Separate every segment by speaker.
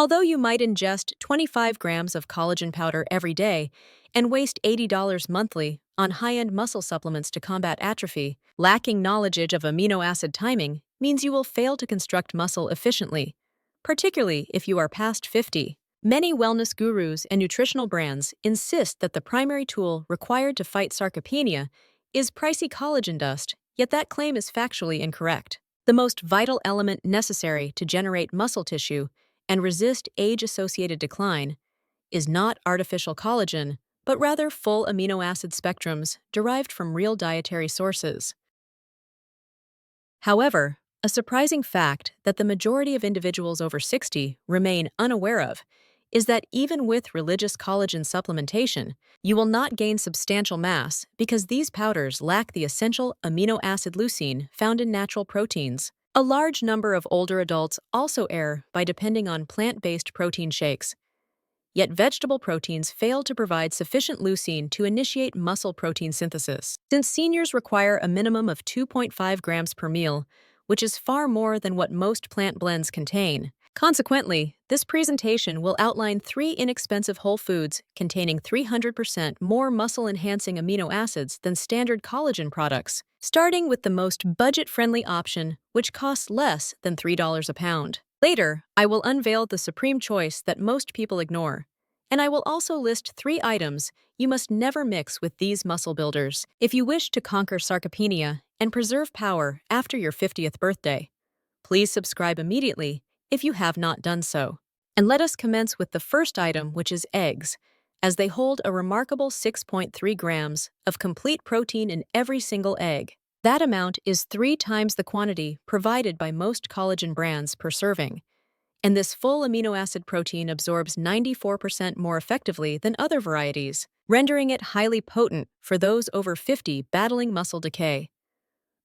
Speaker 1: Although you might ingest 25 grams of collagen powder every day and waste $80 monthly on high-end muscle supplements to combat atrophy, lacking knowledge of amino acid timing means you will fail to construct muscle efficiently, particularly if you are past 50. Many wellness gurus and nutritional brands insist that the primary tool required to fight sarcopenia is pricey collagen dust, yet that claim is factually incorrect. The most vital element necessary to generate muscle tissue and resist age-associated decline is not artificial collagen, but rather full amino acid spectrums derived from real dietary sources. However, a surprising fact that the majority of individuals over 60 remain unaware of is that even with religious collagen supplementation, you will not gain substantial mass because these powders lack the essential amino acid leucine found in natural proteins. A large number of older adults also err by depending on plant-based protein shakes. Yet vegetable proteins fail to provide sufficient leucine to initiate muscle protein synthesis. Since seniors require a minimum of 2.5 grams per meal, which is far more than what most plant blends contain. Consequently, this presentation will outline 3 inexpensive whole foods containing 300% more muscle-enhancing amino acids than standard collagen products, starting with the most budget-friendly option, which costs less than $3 a pound. Later, I will unveil the supreme choice that most people ignore, and I will also list 3 items you must never mix with these muscle builders if you wish to conquer sarcopenia and preserve power after your 50th birthday. Please subscribe immediately if you have not done so. And let us commence with the first item, which is eggs, as they hold a remarkable 6.3 grams of complete protein in every single egg. That amount is 3 times the quantity provided by most collagen brands per serving, and this full amino acid protein absorbs 94% more effectively than other varieties, rendering it highly potent for those over 50 battling muscle decay.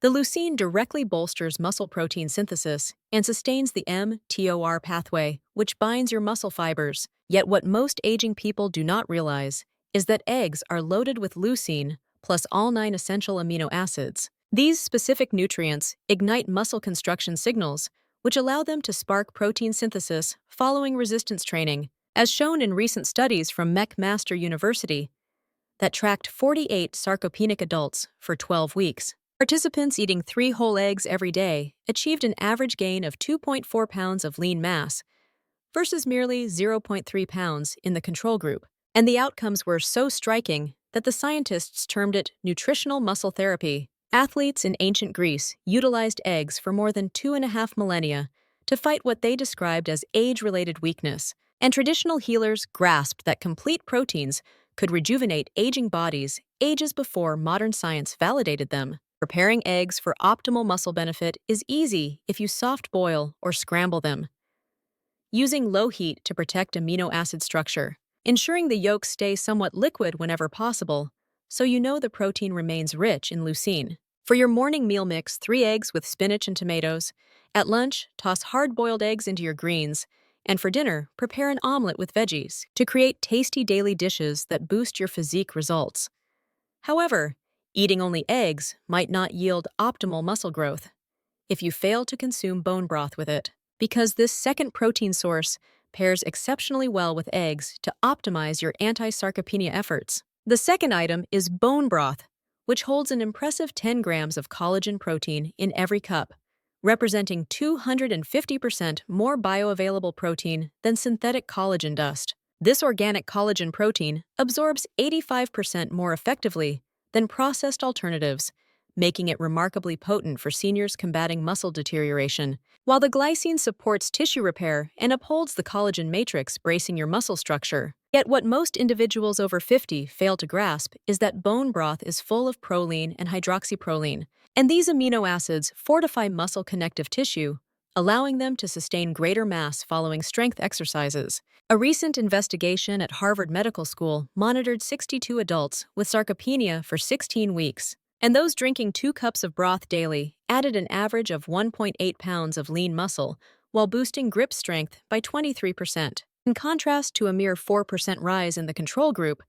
Speaker 1: The leucine directly bolsters muscle protein synthesis and sustains the mTOR pathway, which binds your muscle fibers. Yet what most aging people do not realize is that eggs are loaded with leucine plus all 9 essential amino acids. These specific nutrients ignite muscle construction signals, which allow them to spark protein synthesis following resistance training, as shown in recent studies from McMaster University that tracked 48 sarcopenic adults for 12 weeks. Participants eating 3 whole eggs every day achieved an average gain of 2.4 pounds of lean mass versus merely 0.3 pounds in the control group. And the outcomes were so striking that the scientists termed it nutritional muscle therapy. Athletes in ancient Greece utilized eggs for more than 2.5 millennia to fight what they described as age-related weakness, and traditional healers grasped that complete proteins could rejuvenate aging bodies ages before modern science validated them. Preparing eggs for optimal muscle benefit is easy if you soft boil or scramble them, using low heat to protect amino acid structure, ensuring the yolks stay somewhat liquid whenever possible, so you know the protein remains rich in leucine. For your morning meal mix, 3 eggs with spinach and tomatoes. At lunch, toss hard-boiled eggs into your greens. And for dinner, prepare an omelet with veggies to create tasty daily dishes that boost your physique results. However, eating only eggs might not yield optimal muscle growth if you fail to consume bone broth with it, because this second protein source pairs exceptionally well with eggs to optimize your anti-sarcopenia efforts. The second item is bone broth, which holds an impressive 10 grams of collagen protein in every cup, representing 250% more bioavailable protein than synthetic collagen dust. This organic collagen protein absorbs 85% more effectively than processed alternatives, making it remarkably potent for seniors combating muscle deterioration, while the glycine supports tissue repair and upholds the collagen matrix, bracing your muscle structure. Yet what most individuals over 50 fail to grasp is that bone broth is full of proline and hydroxyproline, and these amino acids fortify muscle connective tissue, allowing them to sustain greater mass following strength exercises. A recent investigation at Harvard Medical School monitored 62 adults with sarcopenia for 16 weeks, and those drinking 2 cups of broth daily added an average of 1.8 pounds of lean muscle while boosting grip strength by 23%. In contrast to a mere 4% rise in the control group,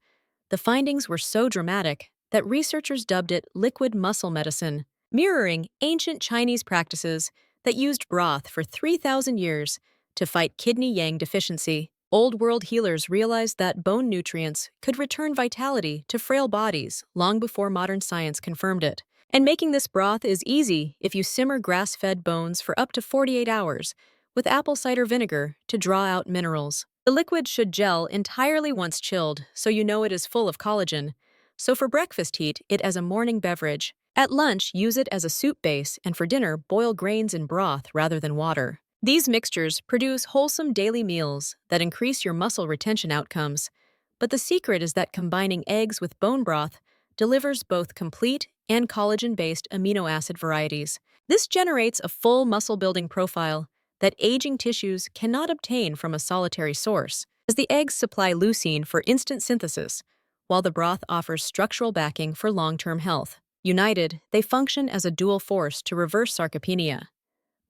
Speaker 1: the findings were so dramatic that researchers dubbed it liquid muscle medicine, mirroring ancient Chinese practices that used broth for 3,000 years to fight kidney yang deficiency. Old world healers realized that bone nutrients could return vitality to frail bodies long before modern science confirmed it. And making this broth is easy if you simmer grass-fed bones for up to 48 hours with apple cider vinegar to draw out minerals. The liquid should gel entirely once chilled, so you know it is full of collagen. So for breakfast, heat it as a morning beverage. At lunch, use it as a soup base, and for dinner, boil grains in broth rather than water. These mixtures produce wholesome daily meals that increase your muscle retention outcomes. But the secret is that combining eggs with bone broth delivers both complete and collagen-based amino acid varieties. This generates a full muscle-building profile that aging tissues cannot obtain from a solitary source, as the eggs supply leucine for instant synthesis, while the broth offers structural backing for long-term health. United, they function as a dual force to reverse sarcopenia.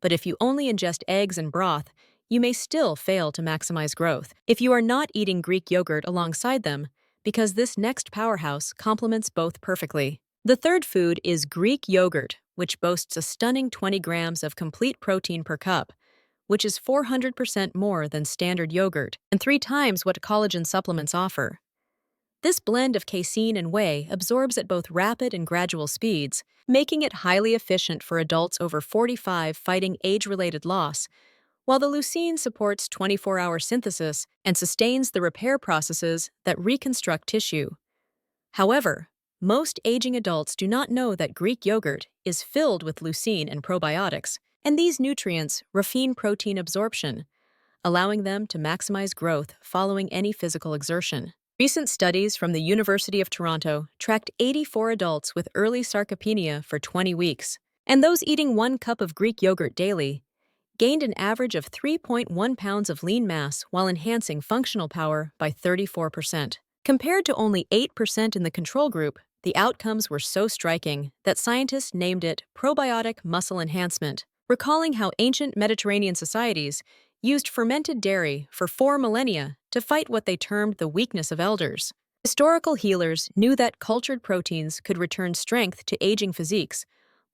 Speaker 1: But if you only ingest eggs and broth, you may still fail to maximize growth if you are not eating Greek yogurt alongside them, because this next powerhouse complements both perfectly. The third food is Greek yogurt, which boasts a stunning 20 grams of complete protein per cup, which is 400% more than standard yogurt and 3 times what collagen supplements offer. This blend of casein and whey absorbs at both rapid and gradual speeds, making it highly efficient for adults over 45 fighting age-related loss, while the leucine supports 24-hour synthesis and sustains the repair processes that reconstruct tissue. However, most aging adults do not know that Greek yogurt is filled with leucine and probiotics, and these nutrients refine protein absorption, allowing them to maximize growth following any physical exertion. Recent studies from the University of Toronto tracked 84 adults with early sarcopenia for 20 weeks, and those eating 1 cup of Greek yogurt daily gained an average of 3.1 pounds of lean mass while enhancing functional power by 34%. Compared to only 8% in the control group, the outcomes were so striking that scientists named it probiotic muscle enhancement, recalling how ancient Mediterranean societies used fermented dairy for 4 millennia to fight what they termed the weakness of elders. Historical healers knew that cultured proteins could return strength to aging physiques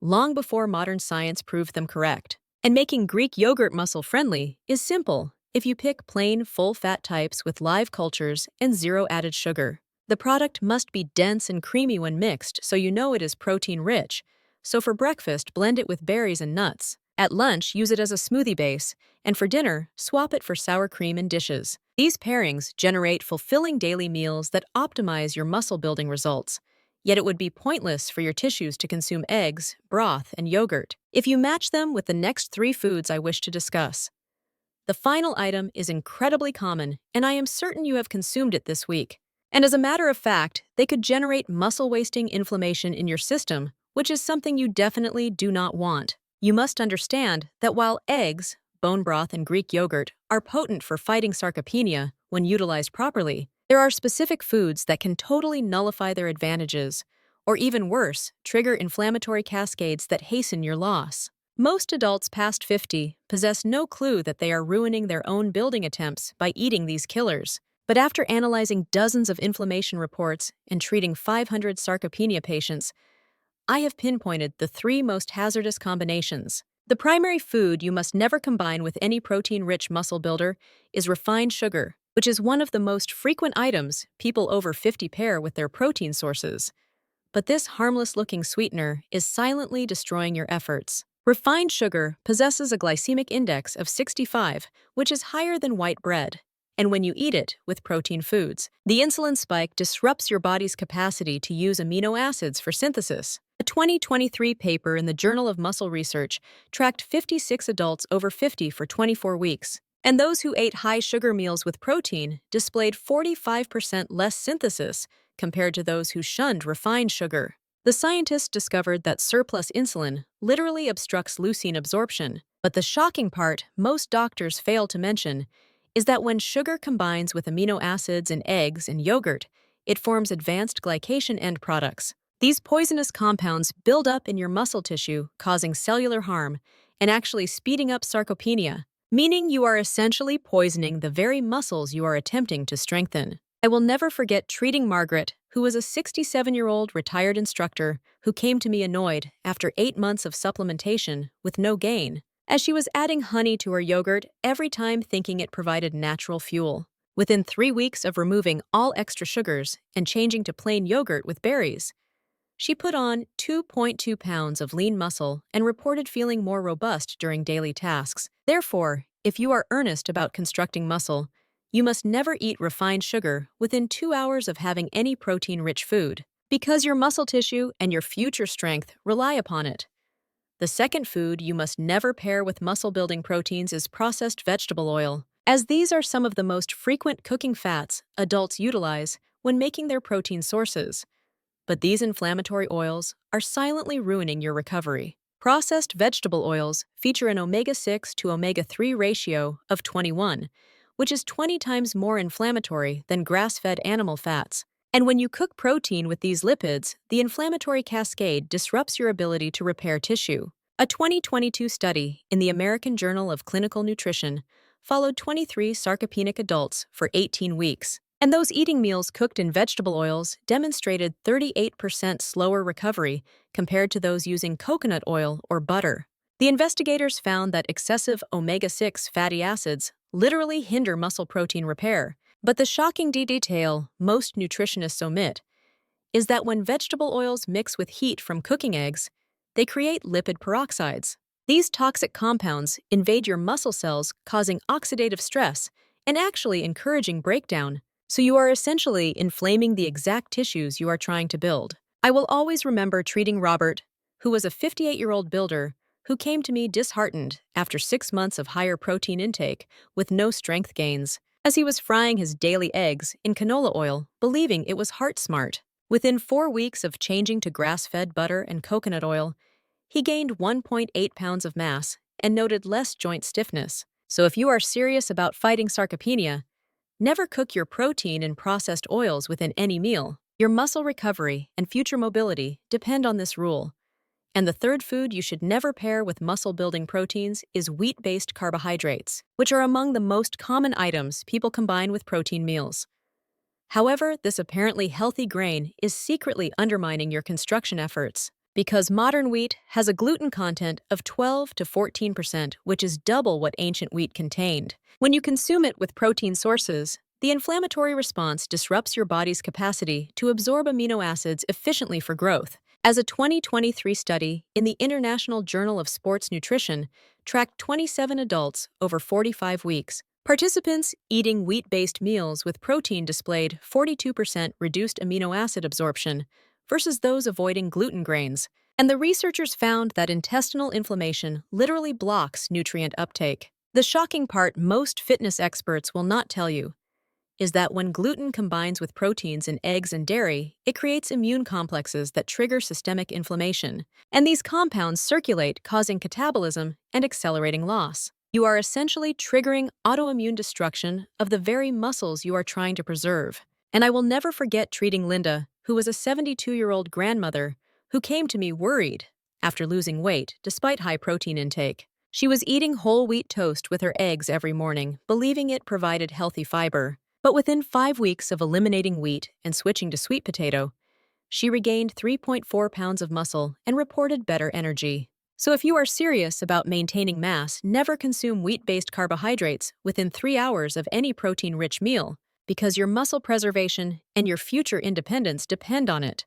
Speaker 1: long before modern science proved them correct. And making Greek yogurt muscle-friendly is simple if you pick plain, full-fat types with live cultures and 0 added sugar. The product must be dense and creamy when mixed so you know it is protein-rich, so for breakfast, blend it with berries and nuts. At lunch, use it as a smoothie base, and for dinner, swap it for sour cream in dishes. These pairings generate fulfilling daily meals that optimize your muscle-building results. Yet it would be pointless for your tissues to consume eggs, broth, and yogurt if you match them with the next 3 foods I wish to discuss. The final item is incredibly common, and I am certain you have consumed it this week. And as a matter of fact, they could generate muscle-wasting inflammation in your system, which is something you definitely do not want. You must understand that while eggs, bone broth, and Greek yogurt are potent for fighting sarcopenia when utilized properly, there are specific foods that can totally nullify their advantages, or even worse, trigger inflammatory cascades that hasten your loss. Most adults past 50 possess no clue that they are ruining their own building attempts by eating these killers. But after analyzing dozens of inflammation reports and treating 500 sarcopenia patients, I have pinpointed the 3 most hazardous combinations. The primary food you must never combine with any protein-rich muscle builder is refined sugar, which is one of the most frequent items people over 50 pair with their protein sources. But this harmless-looking sweetener is silently destroying your efforts. Refined sugar possesses a glycemic index of 65, which is higher than white bread. And when you eat it with protein foods, the insulin spike disrupts your body's capacity to use amino acids for synthesis. A 2023 paper in the Journal of Muscle Research tracked 56 adults over 50 for 24 weeks. And those who ate high-sugar meals with protein displayed 45% less synthesis compared to those who shunned refined sugar. The scientists discovered that surplus insulin literally obstructs leucine absorption. But the shocking part most doctors fail to mention is that when sugar combines with amino acids in eggs and yogurt, it forms advanced glycation end products. These poisonous compounds build up in your muscle tissue, causing cellular harm and actually speeding up sarcopenia, meaning you are essentially poisoning the very muscles you are attempting to strengthen. I will never forget treating Margaret, who was a 67-year-old retired instructor who came to me annoyed after 8 months of supplementation with no gain. as she was adding honey to her yogurt every time thinking it provided natural fuel. Within 3 weeks of removing all extra sugars and changing to plain yogurt with berries, she put on 2.2 pounds of lean muscle and reported feeling more robust during daily tasks. Therefore, if you are earnest about constructing muscle, you must never eat refined sugar within 2 hours of having any protein-rich food, because your muscle tissue and your future strength rely upon it. The second food you must never pair with muscle-building proteins is processed vegetable oil, as these are some of the most frequent cooking fats adults utilize when making their protein sources. But these inflammatory oils are silently ruining your recovery. Processed vegetable oils feature an omega-6 to omega-3 ratio of 21, which is 20 times more inflammatory than grass-fed animal fats. And when you cook protein with these lipids, the inflammatory cascade disrupts your ability to repair tissue. A 2022 study in the American Journal of Clinical Nutrition followed 23 sarcopenic adults for 18 weeks, and those eating meals cooked in vegetable oils demonstrated 38% slower recovery compared to those using coconut oil or butter. The investigators found that excessive omega-6 fatty acids literally hinder muscle protein repair. But the shocking detail most nutritionists omit is that when vegetable oils mix with heat from cooking eggs, they create lipid peroxides. These toxic compounds invade your muscle cells, causing oxidative stress and actually encouraging breakdown. So you are essentially inflaming the exact tissues you are trying to build. I will always remember treating Robert, who was a 58-year-old builder who came to me disheartened after 6 months of higher protein intake with no strength gains, as he was frying his daily eggs in canola oil, believing it was heart smart. Within 4 weeks of changing to grass-fed butter and coconut oil, he gained 1.8 pounds of mass and noted less joint stiffness. So if you are serious about fighting sarcopenia, never cook your protein in processed oils within any meal. Your muscle recovery and future mobility depend on this rule. And the third food you should never pair with muscle-building proteins is wheat-based carbohydrates, which are among the most common items people combine with protein meals. However, this apparently healthy grain is secretly undermining your construction efforts, because modern wheat has a gluten content of 12 to 14%, which is double what ancient wheat contained. When you consume it with protein sources, the inflammatory response disrupts your body's capacity to absorb amino acids efficiently for growth. As a 2023 study in the International Journal of Sports Nutrition tracked 27 adults over 45 weeks, participants eating wheat-based meals with protein displayed 42% reduced amino acid absorption versus those avoiding gluten grains. And the researchers found that intestinal inflammation literally blocks nutrient uptake. The shocking part most fitness experts will not tell you is that when gluten combines with proteins in eggs and dairy, it creates immune complexes that trigger systemic inflammation, and these compounds circulate, causing catabolism and accelerating loss. You are essentially triggering autoimmune destruction of the very muscles you are trying to preserve. And I will never forget treating Linda, who was a 72-year-old grandmother who came to me worried after losing weight despite high protein intake. She was eating whole wheat toast with her eggs every morning, believing it provided healthy fiber. But within 5 weeks of eliminating wheat and switching to sweet potato, she regained 3.4 pounds of muscle and reported better energy. So if you are serious about maintaining mass, never consume wheat-based carbohydrates within 3 hours of any protein-rich meal, because your muscle preservation and your future independence depend on it.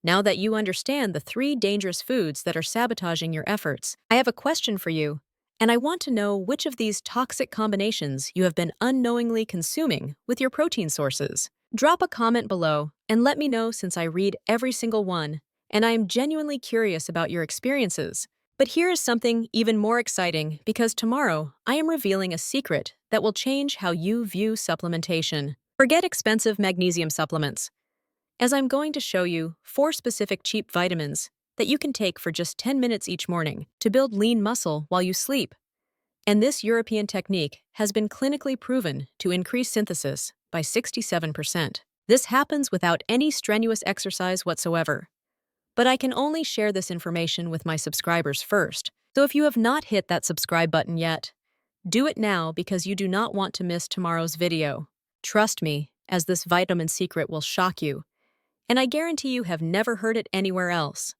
Speaker 1: Now that you understand the 3 dangerous foods that are sabotaging your efforts, I have a question for you. And I want to know which of these toxic combinations you have been unknowingly consuming with your protein sources. Drop a comment below and let me know, since I read every single one, and I am genuinely curious about your experiences. But here is something even more exciting, because tomorrow I am revealing a secret that will change how you view supplementation. Forget expensive magnesium supplements, as I'm going to show you 4 specific cheap vitamins that you can take for just 10 minutes each morning to build lean muscle while you sleep. And this European technique has been clinically proven to increase synthesis by 67%. This happens without any strenuous exercise whatsoever. But I can only share this information with my subscribers first. So if you have not hit that subscribe button yet, do it now, because you do not want to miss tomorrow's video. Trust me, as this vitamin secret will shock you, and I guarantee you have never heard it anywhere else.